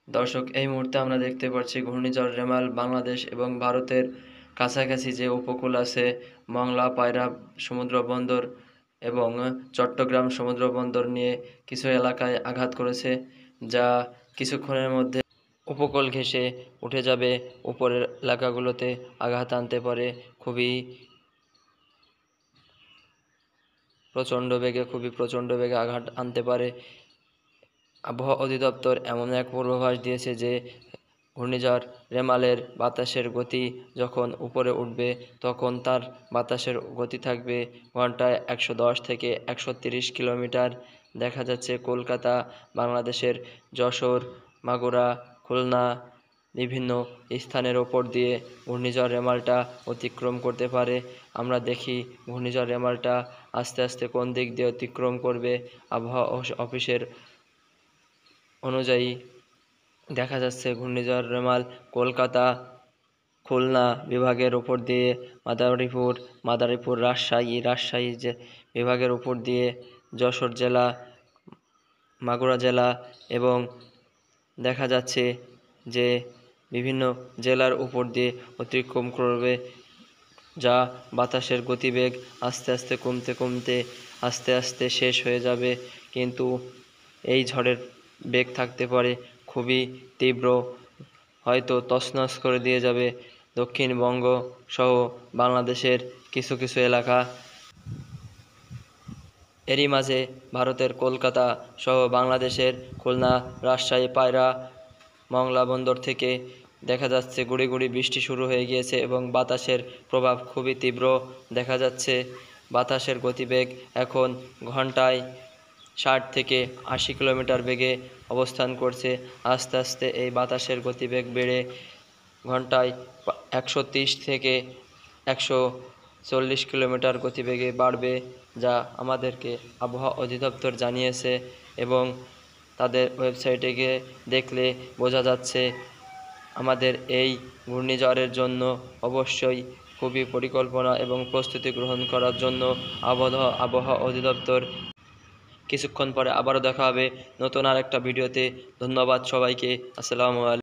দর্শক, এই মুহূর্তে আমরা দেখতে পাচ্ছি ঘূর্ণিঝড় রেমাল বাংলাদেশ এবং ভারতের কাছাকাছি যে উপকূল আছে মংলা, পায়রা সমুদ্র বন্দর এবং চট্টগ্রাম সমুদ্র বন্দর নিয়ে কিছু এলাকায় আঘাত করেছে, যা কিছুক্ষণের মধ্যে উপকূল ঘেঁষে উঠে যাবে। উপরের এলাকাগুলোতে আঘাত আনতে পারে, খুবই প্রচণ্ড বেগে আঘাত আনতে পারে। আবহাওয়া অধিদপ্তর এমন এক পূর্বাভাস দিয়েছে যে ঘূর্ণিঝড় রেমালের বাতাসের গতি যখন উপরে উঠবে তখন তার বাতাসের গতি থাকবে ঘন্টায় 110 থেকে 130 কিলোমিটার। দেখা যাচ্ছে কলকাতা, বাংলাদেশের যশোর, মাগুরা, খুলনা বিভিন্ন স্থানের ওপর দিয়ে ঘূর্ণিঝড় রেমালটা অতিক্রম করতে পারে। আমরা দেখি ঘূর্ণিঝড় রেমালটা আস্তে আস্তে কোন দিক দিয়ে অতিক্রম করবে। আবহাওয়া অফিসের অনুযায়ী দেখা যাচ্ছে ঘূর্ণিঝড় রেমাল কলকাতা, খুলনা বিভাগের উপর দিয়ে মাদারীপুর, রাজশাহী যে বিভাগের উপর দিয়ে যশোর জেলা, মাগুরা জেলা এবং দেখা যাচ্ছে যে বিভিন্ন জেলার উপর দিয়ে অতিক্রম করবে, যা বাতাসের গতিবেগ আস্তে আস্তে কমতে আস্তে আস্তে শেষ হয়ে যাবে। কিন্তু এই ঝড়ের বেগ থাকতে পারে খুবই তীব্র, হয়তো তছনছ করে দিয়ে যাবে দক্ষিণবঙ্গ সহ বাংলাদেশের কিছু কিছু এলাকা। এরই মাঝে ভারতের কলকাতা সহ বাংলাদেশের খুলনা, রাজশাহী, পায়রা, মংলা বন্দর থেকে দেখা যাচ্ছে গুঁড়ি গুঁড়ি বৃষ্টি শুরু হয়ে গিয়েছে এবং বাতাসের প্রভাব খুবই তীব্র দেখা যাচ্ছে। বাতাসের গতিবেগ এখন ঘন্টায় 60 থেকে 80 কিলোমিটার বেগে অবস্থান করছে। আস্তে আস্তে এই বাতাসের গতিবেগ বেড়ে ঘন্টায় 130 থেকে 140 কিলোমিটার গতিবেগে বাড়বে, যা আমাদেরকে আবহাওয়া অধিদপ্তর জানিয়েছে এবং তাদের ওয়েবসাইটে গিয়ে দেখলে বোঝা যাচ্ছে। আমাদের এই ঘূর্ণিঝড়ের জন্য অবশ্যই খুবই পরিকল্পনা এবং প্রস্তুতি গ্রহণ করার জন্য আবহাওয়া অধিদপ্তর। কিছুক্ষণ পরে আবারও দেখা হবে নতুন আরেকটা ভিডিওতে। ধন্যবাদ সবাইকে। আসসালামু আলাইকুম।